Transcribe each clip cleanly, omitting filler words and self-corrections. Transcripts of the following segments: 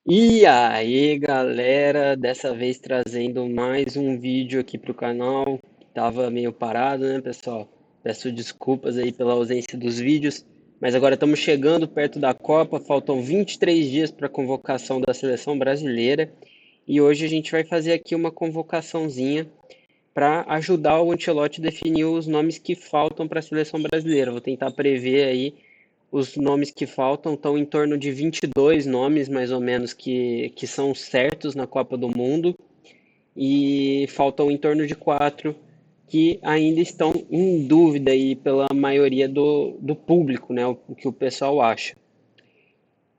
E aí, galera, dessa vez trazendo mais um vídeo aqui pro canal. Tava meio parado, né, pessoal? Peço desculpas aí pela ausência dos vídeos, mas agora estamos chegando perto da Copa, faltam 23 dias para a convocação da seleção brasileira, e hoje a gente vai fazer aqui uma convocaçãozinha para ajudar o Ancelotti a definir os nomes que faltam para a seleção brasileira. Vou tentar prever aí os nomes que faltam, estão em torno de 22 nomes, mais ou menos, que são certos na Copa do Mundo, e faltam em torno de 4 que ainda estão em dúvida aí pela maioria do público, né, o que o pessoal acha.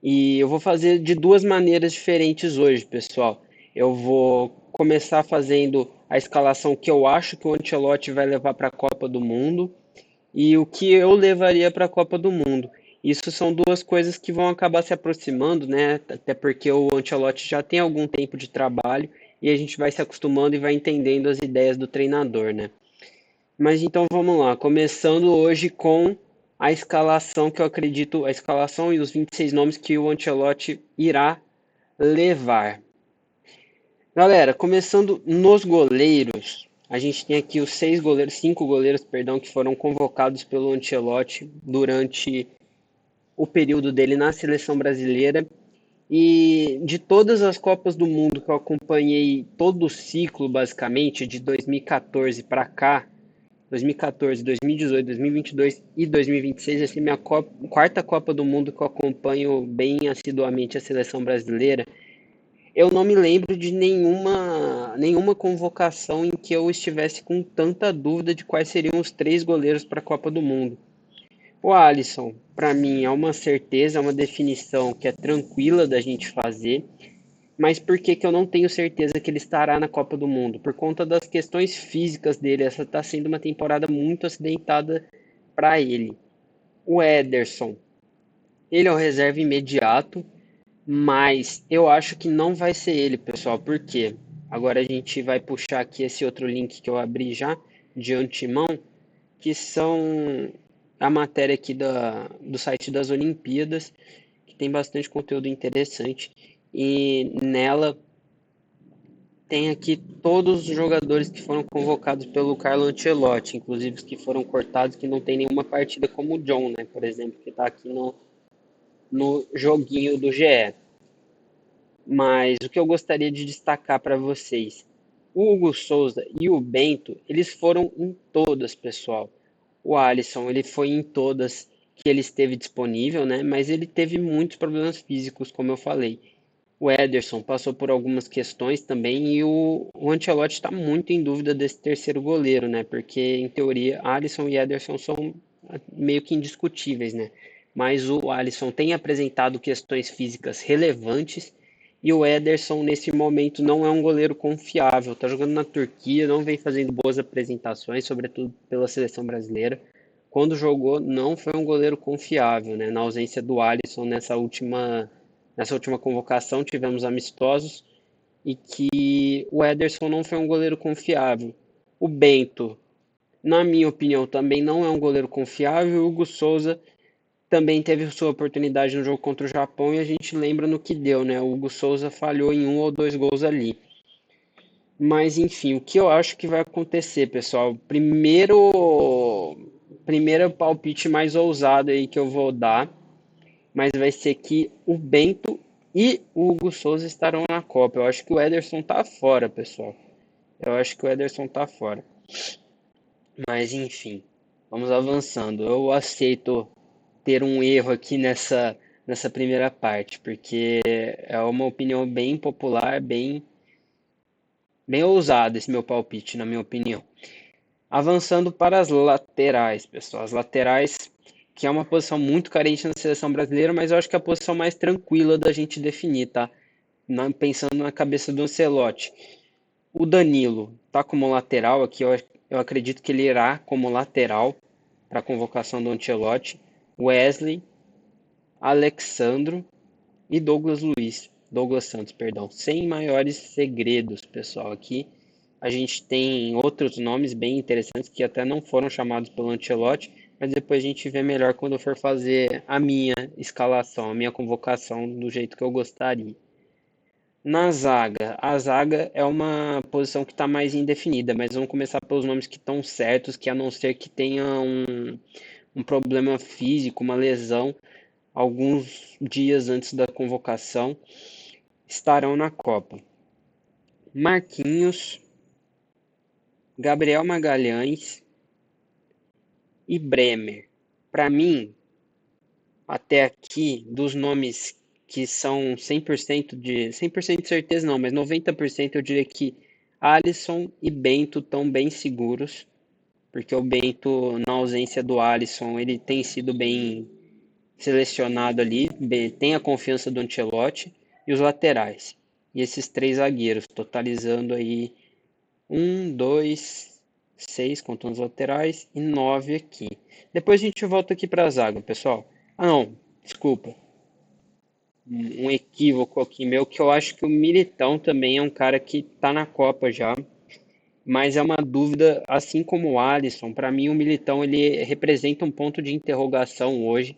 E eu vou fazer de duas maneiras diferentes hoje, pessoal. Eu vou começar fazendo a escalação que eu acho que o Ancelotti vai levar para a Copa do Mundo e o que eu levaria para a Copa do Mundo. Isso são duas coisas que vão acabar se aproximando, né? Até porque o Ancelotti já tem algum tempo de trabalho e a gente vai se acostumando e vai entendendo as ideias do treinador, né? Mas então vamos lá, começando hoje com a escalação que eu acredito, a escalação e os 26 nomes que o Ancelotti irá levar. Galera, começando nos goleiros, a gente tem aqui os cinco goleiros, perdão, que foram convocados pelo Ancelotti durante o período dele na seleção brasileira. E de todas as Copas do Mundo que eu acompanhei todo o ciclo, basicamente, de 2014 para cá, 2014, 2018, 2022 e 2026, essa é a minha quarta Copa do Mundo que eu acompanho bem assiduamente a seleção brasileira. Eu não me lembro de nenhuma convocação em que eu estivesse com tanta dúvida de quais seriam os três goleiros para a Copa do Mundo. O Alisson, para mim, é uma certeza, é uma definição que é tranquila da gente fazer, mas por que que eu não tenho certeza que ele estará na Copa do Mundo? Por conta das questões físicas dele, essa está sendo uma temporada muito acidentada para ele. O Ederson, ele é o reserva imediato, mas eu acho que não vai ser ele, pessoal. Por quê? Agora a gente vai puxar aqui esse outro link que eu abri já de antemão, que são a matéria aqui do site das Olimpíadas, que tem bastante conteúdo interessante. E nela tem aqui todos os jogadores que foram convocados pelo Carlo Ancelotti, inclusive os que foram cortados, que não tem nenhuma partida, como o John, né, por exemplo, que está aqui no joguinho do GE. Mas o que eu gostaria de destacar para vocês, o Hugo Souza e o Bento, eles foram em todas, pessoal. O Alisson, ele foi em todas que ele esteve disponível, né? Mas ele teve muitos problemas físicos, como eu falei. O Ederson passou por algumas questões também e o Ancelotti está muito em dúvida desse terceiro goleiro, né? Porque, em teoria, Alisson e Ederson são meio que indiscutíveis, né? Mas o Alisson tem apresentado questões físicas relevantes e o Ederson, nesse momento, não é um goleiro confiável. Está jogando na Turquia, não vem fazendo boas apresentações, sobretudo pela seleção brasileira. Quando jogou, não foi um goleiro confiável, né? Na ausência do Alisson nessa última convocação, tivemos amistosos e que o Ederson não foi um goleiro confiável. O Bento, na minha opinião, também não é um goleiro confiável. O Hugo Souza também teve sua oportunidade no jogo contra o Japão e a gente lembra no que deu, né? O Hugo Souza falhou em um ou dois gols ali. Mas enfim, o que eu acho que vai acontecer, pessoal? Primeiro palpite mais ousado aí que eu vou dar, mas vai ser que o Bento e o Hugo Souza estarão na Copa. Eu acho que o Ederson tá fora, pessoal. Eu acho que o Ederson tá fora. Mas enfim, vamos avançando. Eu aceito ter um erro aqui nessa primeira parte, porque é uma opinião bem popular, bem ousado esse meu palpite, na minha opinião. Avançando para as laterais, pessoal. As laterais, que é uma posição muito carente na seleção brasileira, mas eu acho que é a posição mais tranquila da gente definir, tá? Pensando na cabeça do Ancelotti. O Danilo tá como lateral aqui, eu acredito que ele irá como lateral para a convocação do Ancelotti. Wesley, Alexandro e Douglas Santos, perdão. Sem maiores segredos, pessoal. Aqui a gente tem outros nomes bem interessantes que até não foram chamados pelo Ancelotti, mas depois a gente vê melhor quando eu for fazer a minha escalação, a minha convocação do jeito que eu gostaria. Na zaga, a zaga é uma posição que está mais indefinida, mas vamos começar pelos nomes que estão certos, que a não ser que tenha um problema físico, uma lesão, alguns dias antes da convocação, estarão na Copa. Marquinhos, Gabriel Magalhães e Bremer. Para mim, até aqui, dos nomes que são 100% de certeza não, mas 90% eu diria que Alisson e Bento estão bem seguros, porque o Bento, na ausência do Alisson, ele tem sido bem selecionado ali, tem a confiança do Ancelotti, e os laterais. E esses três zagueiros, totalizando aí um, dois, seis, contando os laterais, e nove aqui. Depois a gente volta aqui para a zaga, pessoal. Ah, não, desculpa. Um equívoco aqui meu, que eu acho que o Militão também é um cara que tá na Copa já, mas é uma dúvida, assim como o Alisson, para mim o Militão ele representa um ponto de interrogação hoje,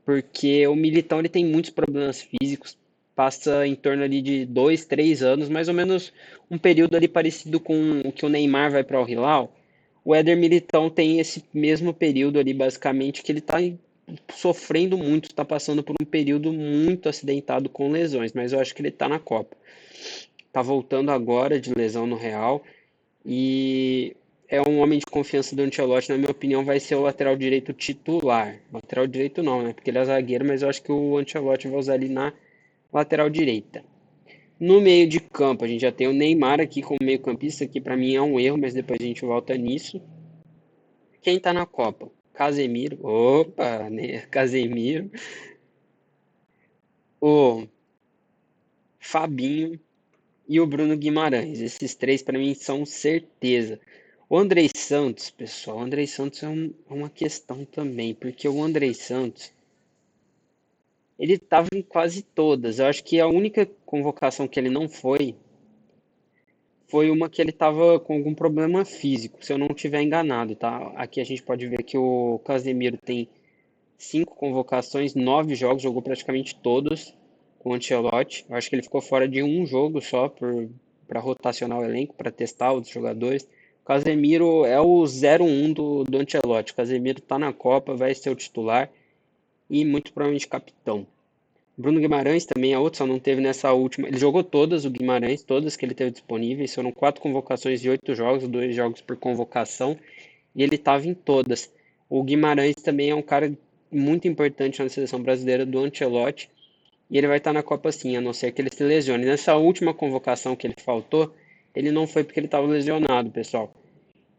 porque o Militão ele tem muitos problemas físicos, passa em torno ali de 2, 3 anos, mais ou menos um período ali parecido com o que o Neymar vai para o Hilal. O Éder Militão tem esse mesmo período ali, basicamente, que ele está sofrendo muito, está passando por um período muito acidentado com lesões, mas eu acho que ele está na Copa. Está voltando agora de lesão no Real e é um homem de confiança do Ancelotti, na minha opinião, vai ser o lateral direito titular. Lateral direito não, né? Porque ele é zagueiro, mas eu acho que o Ancelotti vai usar ele na lateral direita. No meio de campo, a gente já tem o Neymar aqui como meio-campista, que para mim é um erro, mas depois a gente volta nisso. Quem tá na Copa? Casemiro. Opa, né? Casemiro. O Fabinho e o Bruno Guimarães. Esses três para mim são certeza. O Andrei Santos, pessoal, o Andrei Santos é uma questão também, porque o Andrei Santos, ele estava em quase todas. Eu acho que a única convocação que ele não foi uma que ele estava com algum problema físico, se eu não estiver enganado, tá? Aqui a gente pode ver que o Casemiro tem 5 convocações, 9 jogos, jogou praticamente todos com o Ancelotti. Eu acho que ele ficou fora de um jogo só para rotacionar o elenco, para testar os jogadores. O Casemiro é o 0-1 do Ancelotti. O Casemiro está na Copa, vai ser o titular e muito provavelmente capitão. Bruno Guimarães também é outro, só não teve nessa última. Ele jogou todas, o Guimarães, todas que ele teve disponíveis. Foram 4 convocações e 8 jogos, 2 jogos por convocação, e ele estava em todas. O Guimarães também é um cara muito importante na seleção brasileira do Ancelotti, e ele vai estar na Copa sim, a não ser que ele se lesione. Nessa última convocação que ele faltou, ele não foi porque ele estava lesionado, pessoal.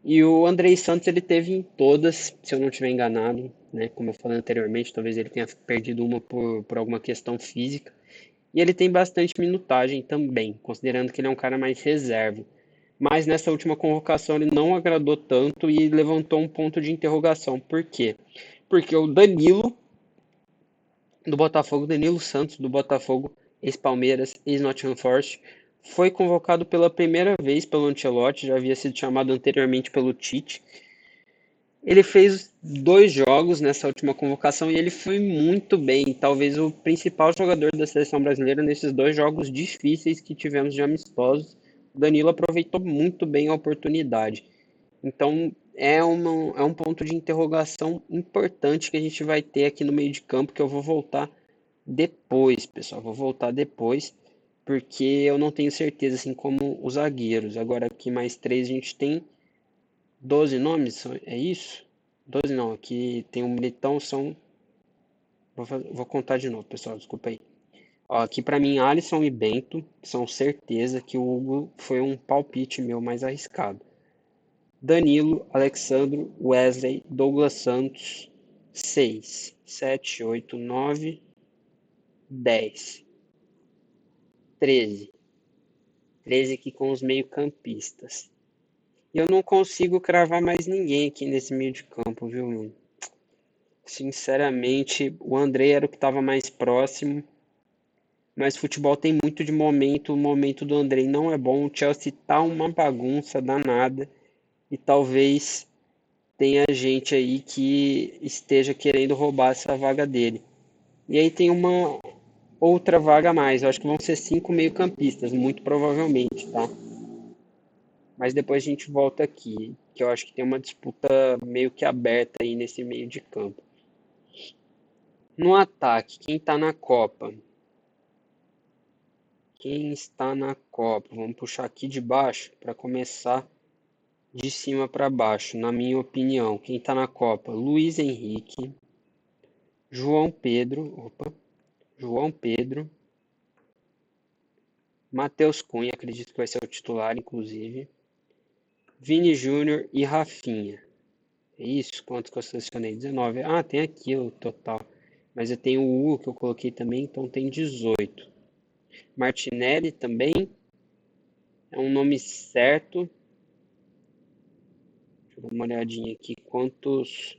E o Andrei Santos ele teve em todas, se eu não estiver enganado, né? Como eu falei anteriormente, talvez ele tenha perdido uma por alguma questão física. E ele tem bastante minutagem também, considerando que ele é um cara mais reserva. Mas nessa última convocação ele não agradou tanto e levantou um ponto de interrogação. Por quê? Porque o Danilo do Botafogo, Danilo Santos do Botafogo, ex-Palmeiras, ex-Nottingham Forest, foi convocado pela primeira vez pelo Ancelotti, já havia sido chamado anteriormente pelo Tite. Ele fez 2 jogos nessa última convocação e ele foi muito bem, talvez o principal jogador da seleção brasileira nesses 2 jogos difíceis que tivemos de amistosos. O Danilo aproveitou muito bem a oportunidade. Então é um ponto de interrogação importante que a gente vai ter aqui no meio de campo, que eu vou voltar depois, pessoal. Vou voltar depois, porque eu não tenho certeza, assim como os zagueiros. Agora aqui mais três a gente tem 12 nomes, é isso? 12 não, aqui tem um militão, são. Vou contar de novo, pessoal, desculpa aí. Ó, aqui pra mim, Alisson e Bento são certeza que o Hugo foi um palpite meu mais arriscado. Danilo, Alexandro, Wesley, Douglas Santos, 6, 7, 8, 9, 10, 13. 13 aqui com os meio-campistas. E eu não consigo cravar mais ninguém aqui nesse meio de campo, viu, mano? Sinceramente, o André era o que estava mais próximo, mas futebol tem muito de momento. O momento do André não é bom. O Chelsea tá uma bagunça danada e talvez tenha gente aí que esteja querendo roubar essa vaga dele. E aí tem outra vaga a mais. Eu acho que vão ser 5 meio-campistas, muito provavelmente, tá? Mas depois a gente volta aqui, que eu acho que tem uma disputa meio que aberta aí nesse meio de campo. No ataque, quem tá na Copa? Quem está na Copa? Vamos puxar aqui de baixo para começar de cima para baixo, na minha opinião. Quem está na Copa? Luiz Henrique, João Pedro, João Pedro, Matheus Cunha, acredito que vai ser o titular, inclusive, Vini Júnior e Rafinha. É isso? Quantos que eu selecionei? 19. Ah, tem aqui o total. Mas eu tenho o Hugo que eu coloquei também, então tem 18. Martinelli também é um nome certo. Deixa eu dar uma olhadinha aqui. Quantos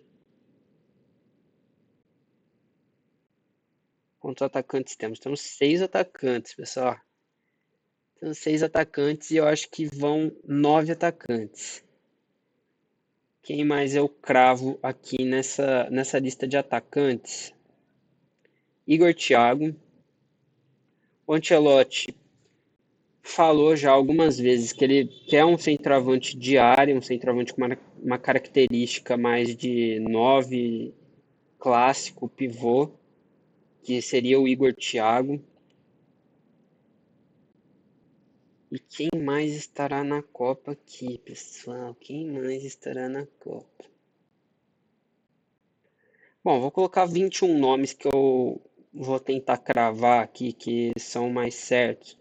atacantes temos? Temos 6 atacantes, pessoal. Temos 6 atacantes e eu acho que vão 9 atacantes. Quem mais eu cravo aqui nessa lista de atacantes? Igor Thiago. O Ancelotti falou já algumas vezes que ele quer um centroavante de área, um centroavante com uma característica mais de 9 clássico, pivô, que seria o Igor Thiago. E quem mais estará na Copa aqui, pessoal? Quem mais estará na Copa? Bom, vou colocar 21 nomes que eu vou tentar cravar aqui, que são mais certos.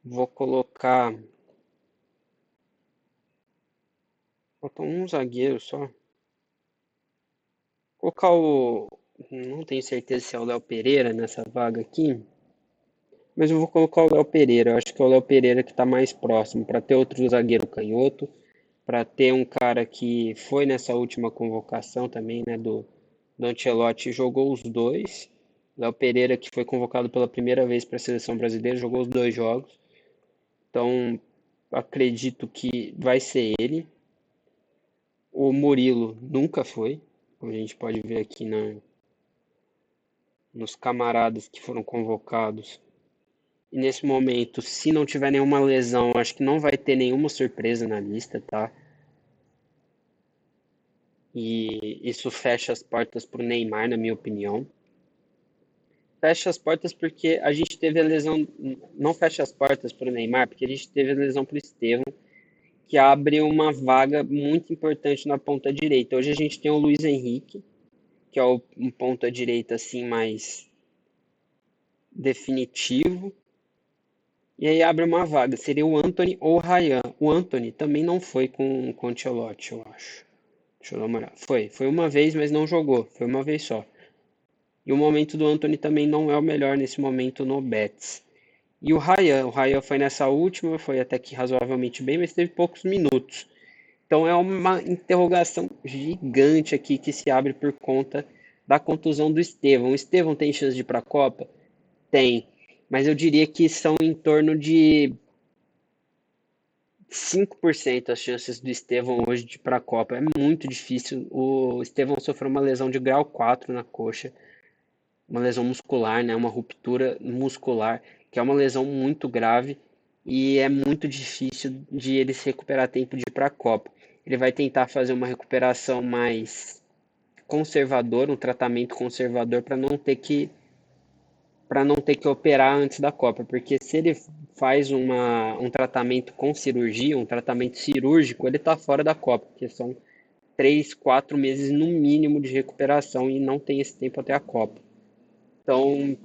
Vou colocar. Falta um zagueiro só. Vou colocar o. Não tenho certeza se é o Léo Pereira nessa vaga aqui. Mas eu vou colocar o Léo Pereira. Eu acho que é o Léo Pereira que está mais próximo. Para ter outro zagueiro canhoto. Para ter um cara que foi nessa última convocação também, né? Do Ancelotti, jogou os dois. Léo Pereira, que foi convocado pela primeira vez para a seleção brasileira, jogou os 2 jogos. Então, acredito que vai ser ele. O Murilo nunca foi, como a gente pode ver aqui nos camaradas que foram convocados. E nesse momento, se não tiver nenhuma lesão, acho que não vai ter nenhuma surpresa na lista, tá? E isso fecha as portas para o Neymar, na minha opinião. Fecha as portas porque a gente teve a lesão. Não fecha as portas para o Neymar, porque a gente teve a lesão para o Estevão, que abre uma vaga muito importante na ponta direita. Hoje a gente tem o Luiz Henrique, que é um ponta direita assim mais definitivo. E aí abre uma vaga. Seria o Antony ou o Ryan. O Antony também não foi com o Ancelotti, eu acho. Deixa eu dar uma olhada. Foi uma vez, mas não jogou. Foi uma vez só. E o momento do Antony também não é o melhor nesse momento no Betis. E o Ryan foi nessa última, foi até que razoavelmente bem, mas teve poucos minutos. Então é uma interrogação gigante aqui que se abre por conta da contusão do Estevão. O Estevão tem chance de ir para a Copa? Tem, mas eu diria que são em torno de 5% as chances do Estevão hoje de ir para a Copa. É muito difícil. O Estevão sofreu uma lesão de grau 4 na coxa, uma lesão muscular, né, uma ruptura muscular, que é uma lesão muito grave e é muito difícil de ele se recuperar a tempo de ir para a Copa. Ele vai tentar fazer uma recuperação mais conservadora, um tratamento conservador para não ter que operar antes da Copa, porque se ele faz um tratamento com cirurgia, um tratamento cirúrgico, ele está fora da Copa, porque são 3, 4 meses no mínimo de recuperação e não tem esse tempo até a Copa. Então,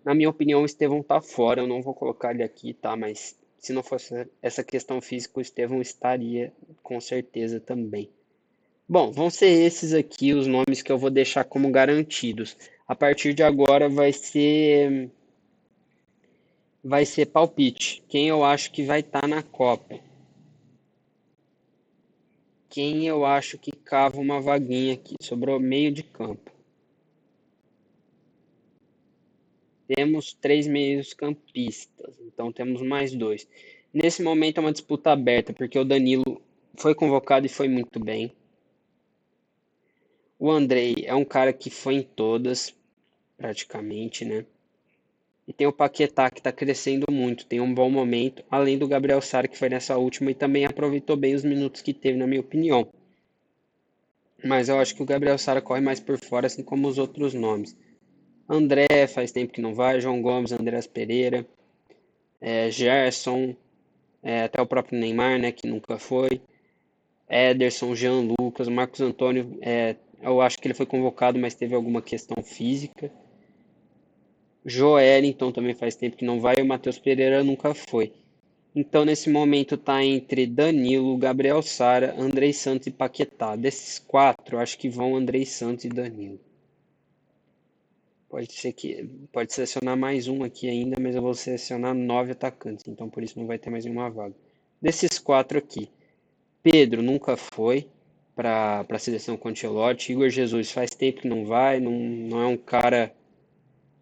na minha opinião, o Estevão tá fora. Eu não vou colocar ele aqui, tá? Mas se não fosse essa questão física, o Estevão estaria com certeza também. Bom, vão ser esses aqui os nomes que eu vou deixar como garantidos. A partir de agora vai ser palpite. Quem eu acho que vai estar na Copa? Quem eu acho que cava uma vaguinha aqui? Sobrou meio de campo. Temos 3 meios-campistas, então temos mais 2. Nesse momento é uma disputa aberta, porque o Danilo foi convocado e foi muito bem. O Andrei é um cara que foi em todas. praticamente, né? E tem o Paquetá que está crescendo muito, tem um bom momento, além do Gabriel Sara que foi nessa última e também aproveitou bem os minutos que teve, na minha opinião. Mas eu acho que o Gabriel Sara corre mais por fora, assim como os outros nomes. André faz tempo que não vai, João Gomes, Andreas Pereira, Gerson, até o próprio Neymar, né, que nunca foi. Ederson, Jean Lucas, Marcos Antônio, eu acho que ele foi convocado, mas teve alguma questão física. Joelinton também faz tempo que não vai, e o Matheus Pereira nunca foi. Então, nesse momento, tá entre Danilo, Gabriel Sara, Andrei Santos e Paquetá. Desses quatro, acho que vão Andrei Santos e Danilo. Pode ser que pode selecionar mais um aqui ainda, mas eu vou selecionar 9 atacantes, então por isso não vai ter mais nenhuma vaga. Desses quatro aqui, Pedro nunca foi para a seleção com o Ancelotti. Igor Jesus faz tempo que não vai, não é um cara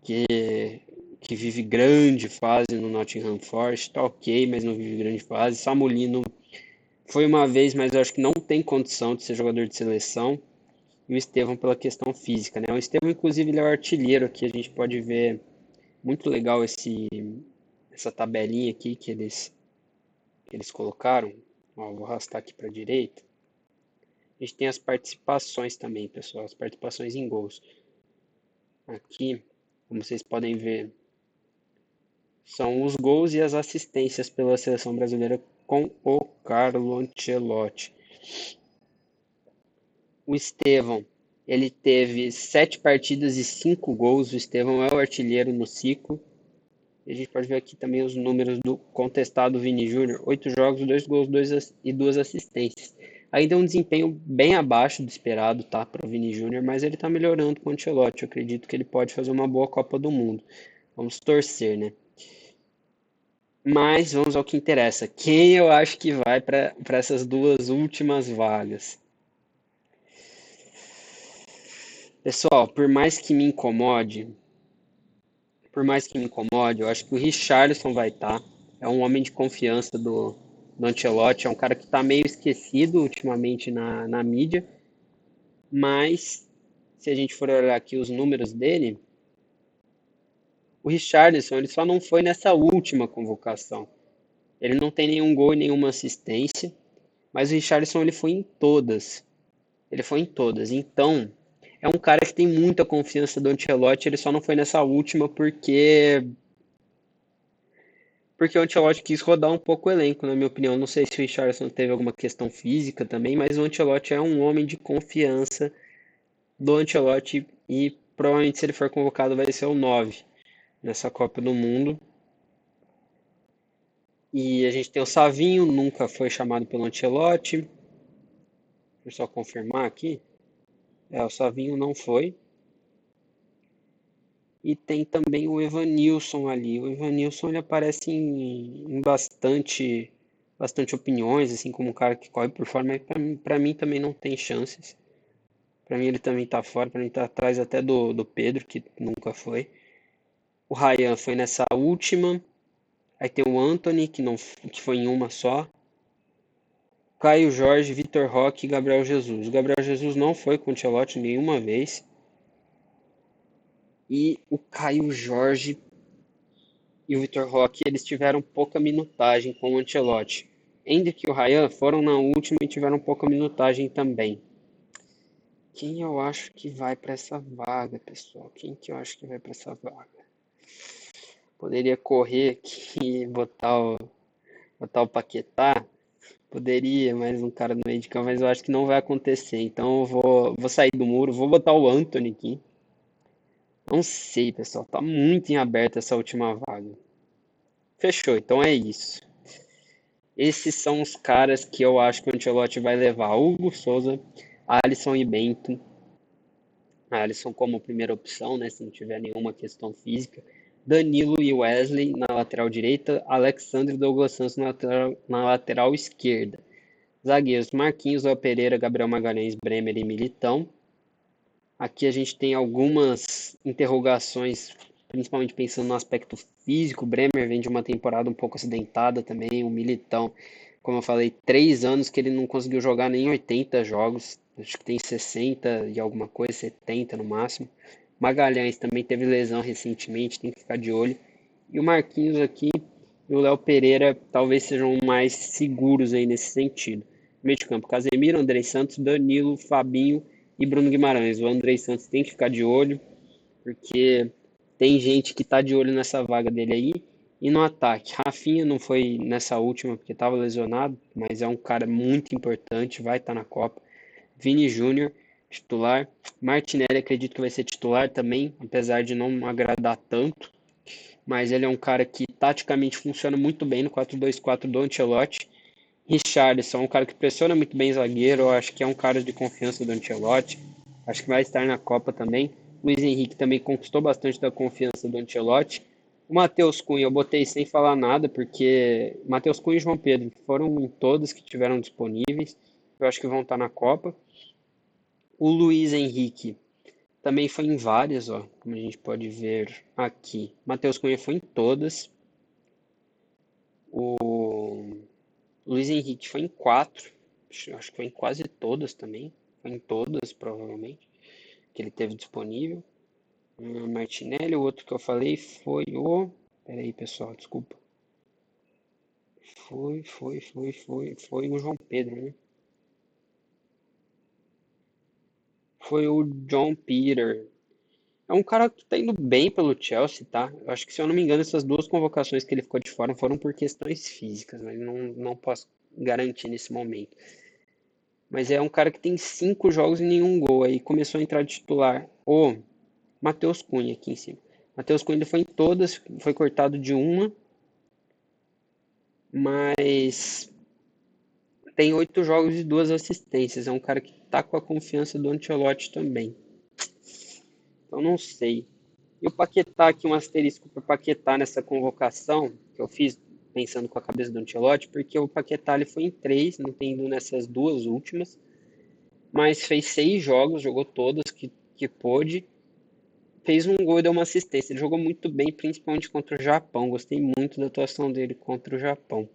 que, que vive grande fase no Nottingham Forest, tá ok, mas não vive grande fase. Samulino foi uma vez, mas eu acho que não tem condição de ser jogador de seleção. E o Estevão pela questão física, né? O Estevão, inclusive, ele é o artilheiro aqui, a gente pode ver muito legal essa tabelinha aqui que eles colocaram. Ó, vou arrastar aqui para a direita. A gente tem as participações também, pessoal, as participações em gols. Aqui, como vocês podem ver, são os gols e as assistências pela seleção brasileira com o Carlo Ancelotti. O Estevão, ele teve 7 partidas e 5 gols. O Estevão é o artilheiro no ciclo. E a gente pode ver aqui também os números do contestado Vini Júnior. 8 jogos, 2 gols e 2 assistências. Ainda é um desempenho bem abaixo do esperado, tá, para o Vini Júnior, mas ele está melhorando com o Ancelotti. Eu acredito que ele pode fazer uma boa Copa do Mundo. Vamos torcer, né? Mas vamos ao que interessa. Quem eu acho que vai para essas duas últimas vagas? Pessoal, por mais que me incomode, eu acho que o Richarlison vai estar. É um homem de confiança do Ancelotti, é um cara que está meio esquecido ultimamente na mídia, mas se a gente for olhar aqui os números dele, o Richarlison ele só não foi nessa última convocação. Ele não tem nenhum gol e nenhuma assistência, mas o Richarlison ele foi em todas. Ele foi em todas. Então, é um cara que tem muita confiança do Ancelotti, ele só não foi nessa última porque o Ancelotti quis rodar um pouco o elenco, na minha opinião. Não sei se o Richarlison teve alguma questão física também, mas o Ancelotti é um homem de confiança do Ancelotti e provavelmente se ele for convocado vai ser o 9 nessa Copa do Mundo. E a gente tem o Savinho, nunca foi chamado pelo Ancelotti. Deixa eu só confirmar aqui. O Savinho não foi. E tem também o Evanilson ali. O Evanilson ele aparece em bastante opiniões, assim como um cara que corre por fora, mas pra mim também não tem chances. Pra mim ele também tá fora, pra mim tá atrás até do Pedro, que nunca foi. O Ryan foi nessa última. Aí tem o Anthony, que foi em uma só. Caio Jorge, Vitor Roque e Gabriel Jesus. O Gabriel Jesus não foi com o Ancelotti nenhuma vez. E o Caio Jorge e o Vitor Roque, eles tiveram pouca minutagem com o Ancelotti. Endrick e o Ryan foram na última e tiveram pouca minutagem também. Quem eu acho que vai para essa vaga, pessoal? Quem que eu acho que vai para essa vaga? Poderia correr aqui e botar o Paquetá? Poderia, mais um cara no meio de campo, mas eu acho que não vai acontecer. Então eu vou sair do muro, vou botar o Anthony aqui. Não sei, pessoal, tá muito em aberto essa última vaga. Fechou, então é isso. Esses são os caras que eu acho que o Ancelotti vai levar. Hugo Souza, Alisson e Bento. Alisson como primeira opção, né, se não tiver nenhuma questão física. Danilo e Wesley na lateral direita. Alexandre e Douglas Santos na lateral esquerda. Zagueiros Marquinhos, Léo Pereira, Gabriel Magalhães, Bremer e Militão. Aqui a gente tem algumas interrogações, principalmente pensando no aspecto físico. O Bremer vem de uma temporada um pouco acidentada também. O Militão, como eu falei, 3 anos que ele não conseguiu jogar nem 80 jogos. Acho que tem 60 e alguma coisa, 70 no máximo. Magalhães também teve lesão recentemente, tem que ficar de olho. E o Marquinhos aqui e o Léo Pereira talvez sejam mais seguros aí nesse sentido. Meio de campo, Casemiro, Andrei Santos, Danilo, Fabinho e Bruno Guimarães. O Andrei Santos tem que ficar de olho, porque tem gente que tá de olho nessa vaga dele aí. E no ataque, Rafinha não foi nessa última porque estava lesionado, mas é um cara muito importante, vai estar na Copa. Vini Júnior, titular. Martinelli acredito que vai ser titular também, apesar de não agradar tanto. Mas ele é um cara que taticamente funciona muito bem no 4-2-4 do Ancelotti. Richarlison é um cara que pressiona muito bem zagueiro, eu acho que é um cara de confiança do Ancelotti. Acho que vai estar na Copa também. Luiz Henrique também conquistou bastante da confiança do Ancelotti. O Matheus Cunha eu botei sem falar nada, porque Matheus Cunha e João Pedro foram todos que tiveram disponíveis. Eu acho que vão estar na Copa. O Luiz Henrique também foi em várias, ó, como a gente pode ver aqui. Matheus Cunha foi em todas. O Luiz Henrique foi em quatro. Acho que foi em quase todas também. Foi em todas, provavelmente, que ele teve disponível. Martinelli, o outro que eu falei foi o. Pera aí, pessoal, desculpa. Foi o João Pedro, né? Foi o John Peter. É um cara que tá indo bem pelo Chelsea, tá? Eu acho que, se eu não me engano, essas duas convocações que ele ficou de fora foram por questões físicas, mas não posso garantir nesse momento. Mas é um cara que tem 5 jogos e nenhum gol. Aí começou a entrar de titular. O Matheus Cunha aqui em cima. Matheus Cunha ele foi em todas, foi cortado de uma, mas tem 8 jogos e 2 assistências. É um cara que tá com a confiança do Ancelotti também. Então não sei. E o Paquetá aqui, um asterisco para o Paquetá nessa convocação, que eu fiz pensando com a cabeça do Ancelotti, porque o Paquetá ele foi em 3, não tem ido nessas duas últimas, mas fez 6 jogos, jogou todas que pôde, fez um gol e deu uma assistência. Ele jogou muito bem, principalmente contra o Japão. Gostei muito da atuação dele contra o Japão.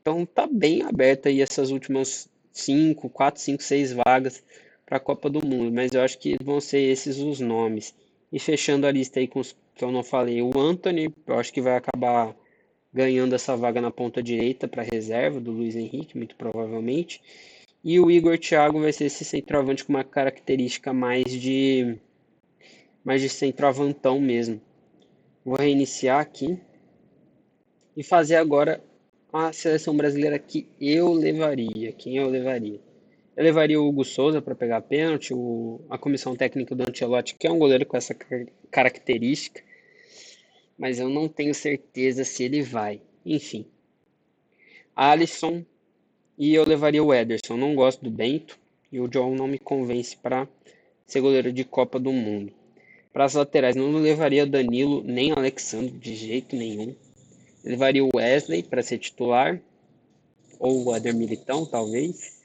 Então tá bem aberta aí essas últimas 5, 4, 5, 6 vagas para a Copa do Mundo, mas eu acho que vão ser esses os nomes. E fechando a lista aí com os que eu não falei, o Antony, eu acho que vai acabar ganhando essa vaga na ponta direita para reserva do Luiz Henrique, muito provavelmente. E o Igor Thiago vai ser esse centroavante com uma característica mais de centroavantão mesmo. Vou reiniciar aqui e fazer agora a seleção brasileira que eu levaria. Quem eu levaria? Eu levaria o Hugo Souza para pegar pênalti, a comissão técnica do Ancelotti, que é um goleiro com essa característica, mas eu não tenho certeza se ele vai. Enfim, Alisson e eu levaria o Ederson. Não gosto do Bento e o John não me convence para ser goleiro de Copa do Mundo. Para as laterais, não levaria Danilo nem Alexandre de jeito nenhum. Levaria o Wesley para ser titular, ou o Éder Militão, talvez.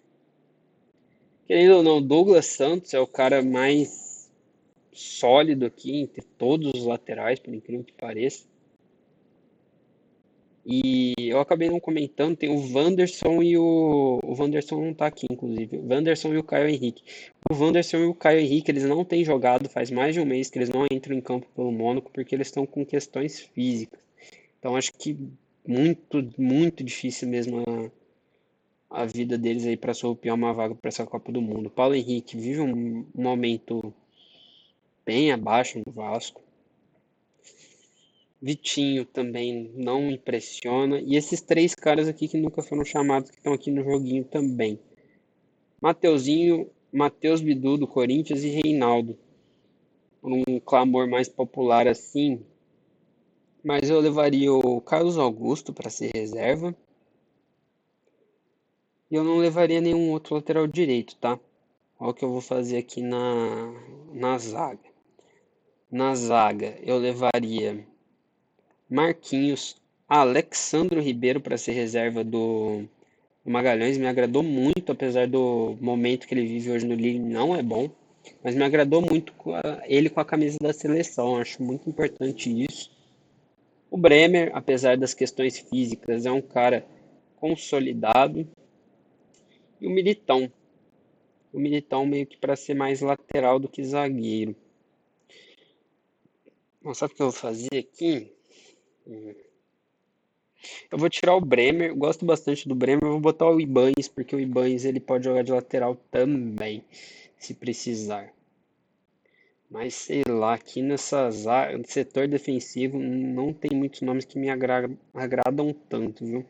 Querendo ou não, Douglas Santos é o cara mais sólido aqui entre todos os laterais, por incrível que pareça. E eu acabei não comentando, tem o Wanderson e o Wanderson não tá aqui, inclusive. O Wanderson e o Caio Henrique. O Wanderson e o Caio Henrique, eles não têm jogado faz mais de um mês que eles não entram em campo pelo Mônaco porque eles estão com questões físicas. Então acho que muito difícil mesmo a vida deles aí para sortear uma vaga para essa Copa do Mundo. O Paulo Henrique vive um momento bem abaixo no Vasco. Vitinho também não impressiona. E esses 3 caras aqui que nunca foram chamados, que estão aqui no joguinho também. Mateuzinho, Matheus Bidu do Corinthians e Reinaldo. Por um clamor mais popular assim. Mas eu levaria o Carlos Augusto para ser reserva. E eu não levaria nenhum outro lateral direito, tá? Olha o que eu vou fazer aqui na zaga. Na zaga, eu levaria Marquinhos, Alexandro Ribeiro para ser reserva do Magalhães. Me agradou muito, apesar do momento que ele vive hoje no Lille, não é bom. Mas me agradou muito ele com a camisa da seleção. Acho muito importante isso. O Bremer, apesar das questões físicas, é um cara consolidado. E o Militão. O Militão meio que para ser mais lateral do que zagueiro. Bom, sabe o que eu vou fazer aqui? Eu vou tirar o Bremer, eu gosto bastante do Bremer, eu vou botar o Ibañez, porque o Ibañez ele pode jogar de lateral também, se precisar. Mas sei lá, aqui nessa zaga, no setor defensivo não tem muitos nomes que me agradam tanto, viu?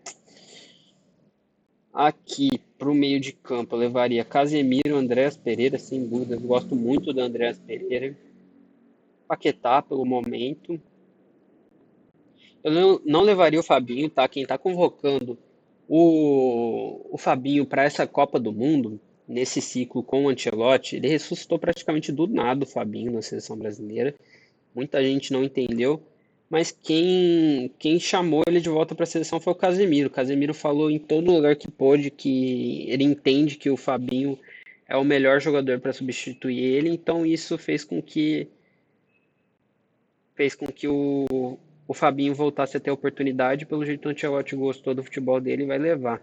Aqui pro meio de campo eu levaria Casemiro, Andréas Pereira, sem dúvida. Eu gosto muito do Andréas Pereira. Paquetá pelo momento. Eu não levaria o Fabinho, tá? Quem tá convocando o Fabinho para essa Copa do Mundo, nesse ciclo com o Ancelotti, ele ressuscitou praticamente do nada o Fabinho na seleção brasileira. Muita gente não entendeu, mas quem chamou ele de volta para a seleção foi o Casemiro. O Casemiro falou em todo lugar que pôde que ele entende que o Fabinho é o melhor jogador para substituir ele, então isso fez com que o Fabinho voltasse a ter oportunidade. Pelo jeito o Ancelotti gostou do futebol dele e vai levar.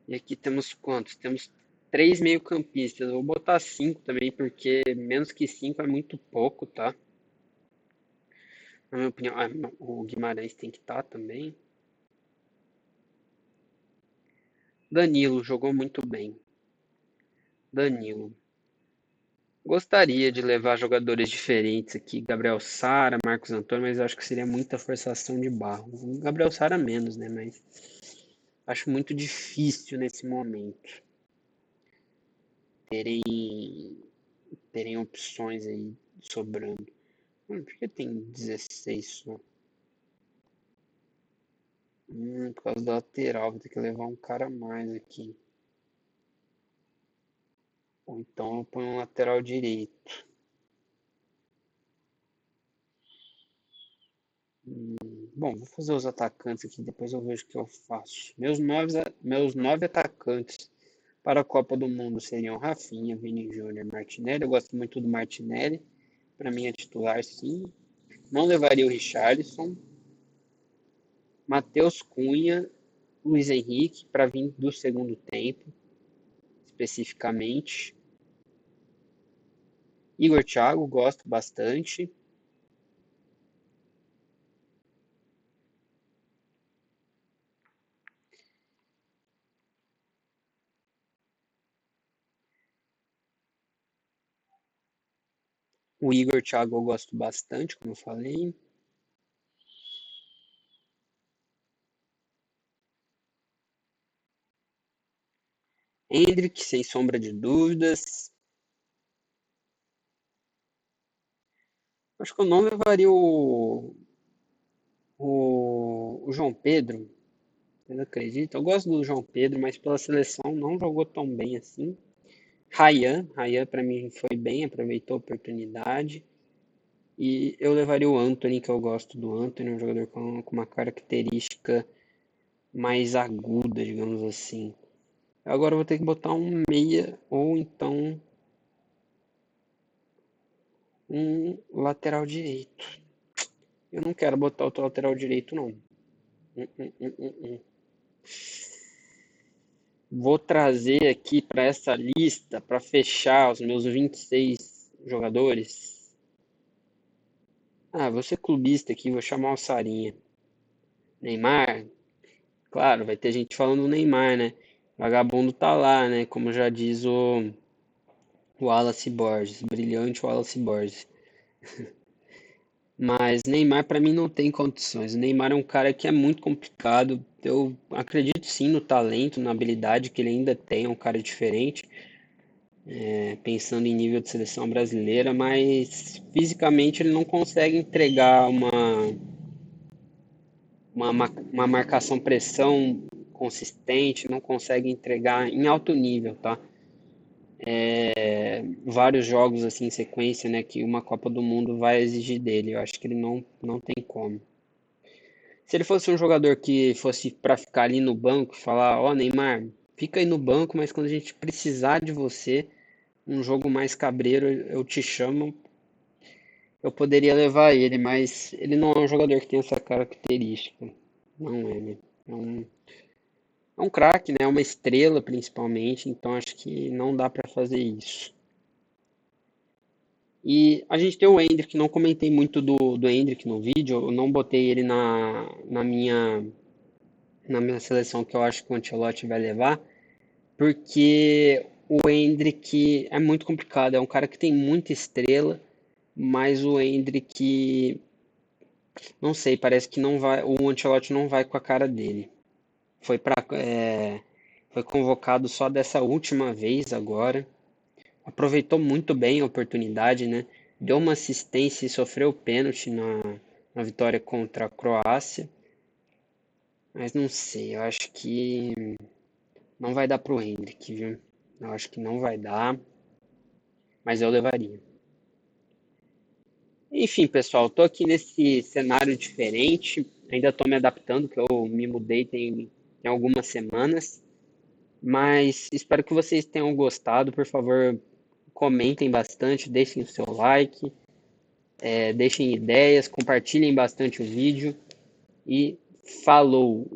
E aqui temos quantos? Temos três meio-campistas. Eu vou botar cinco também, porque menos que cinco é muito pouco, tá? Na minha opinião, o Guimarães tem que estar também. Danilo jogou muito bem. Danilo. Gostaria de levar jogadores diferentes aqui, Gabriel Sara, Marcos Antônio, mas eu acho que seria muita forçação de barro. O Gabriel Sara menos, né? Mas acho muito difícil nesse momento terem, terem opções aí sobrando. Por que tem 16 só? Por causa da lateral, vou ter que levar um cara a mais aqui. Ou então eu ponho um lateral direito. Bom, vou fazer os atacantes aqui, depois eu vejo o que eu faço. Meus nove atacantes para a Copa do Mundo seriam Rafinha, Vini Júnior, Martinelli. Eu gosto muito do Martinelli, para mim é titular, sim. Não levaria o Richarlison, Matheus Cunha, Luiz Henrique, para vir do segundo tempo, especificamente. Igor Thiago, gosto bastante. O Igor Thiago eu gosto bastante, como eu falei. Hendrick, sem sombra de dúvidas. Acho que eu não levaria o João Pedro. Vocês acreditam? Eu gosto do João Pedro, mas pela seleção não jogou tão bem assim. Ryan para mim foi bem, aproveitou a oportunidade. E eu levaria o Antony, que eu gosto do Antony, um jogador com uma característica mais aguda, digamos assim. Agora eu vou ter que botar um meia ou então um lateral direito. Eu não quero botar outro lateral direito, não. Hum. Vou trazer aqui para essa lista, para fechar os meus 26 jogadores. Vou ser clubista aqui, vou chamar o Sarinha. Neymar, claro, vai ter gente falando do Neymar, né? Vagabundo tá lá, né? Como já diz o Wallace Borges, brilhante Wallace Borges. Mas Neymar para mim não tem condições. O Neymar é um cara que é muito complicado. Eu acredito sim no talento, na habilidade que ele ainda tem, é um cara diferente, pensando em nível de seleção brasileira, mas fisicamente ele não consegue entregar uma marcação-pressão consistente, não consegue entregar em alto nível, tá? Vários jogos assim em sequência, né, que uma Copa do Mundo vai exigir dele. Eu acho que ele não tem como. Se ele fosse um jogador que fosse para ficar ali no banco, falar, ó, Neymar, fica aí no banco, mas quando a gente precisar de você, um jogo mais cabreiro, eu te chamo, eu poderia levar ele, mas ele não é um jogador que tem essa característica. Não é, né? É um craque, né? É uma estrela principalmente, então acho que não dá para fazer isso. E a gente tem o Endrick, não comentei muito do Endrick no vídeo, eu não botei ele na minha seleção que eu acho que o Ancelotti vai levar, porque o Endrick é muito complicado, é um cara que tem muita estrela, mas o Endrick, não sei, parece que não vai, o Ancelotti não vai com a cara dele. Foi foi convocado só dessa última vez agora. Aproveitou muito bem a oportunidade, né? Deu uma assistência e sofreu pênalti na vitória contra a Croácia. Mas não sei, eu acho que não vai dar pro Endrick, viu? Eu acho que não vai dar, mas eu levaria. Enfim, pessoal, tô aqui nesse cenário diferente. Ainda tô me adaptando, que eu me mudei tem algumas semanas. Mas espero que vocês tenham gostado. Por favor, comentem bastante, deixem o seu like, deixem ideias, compartilhem bastante o vídeo e falou!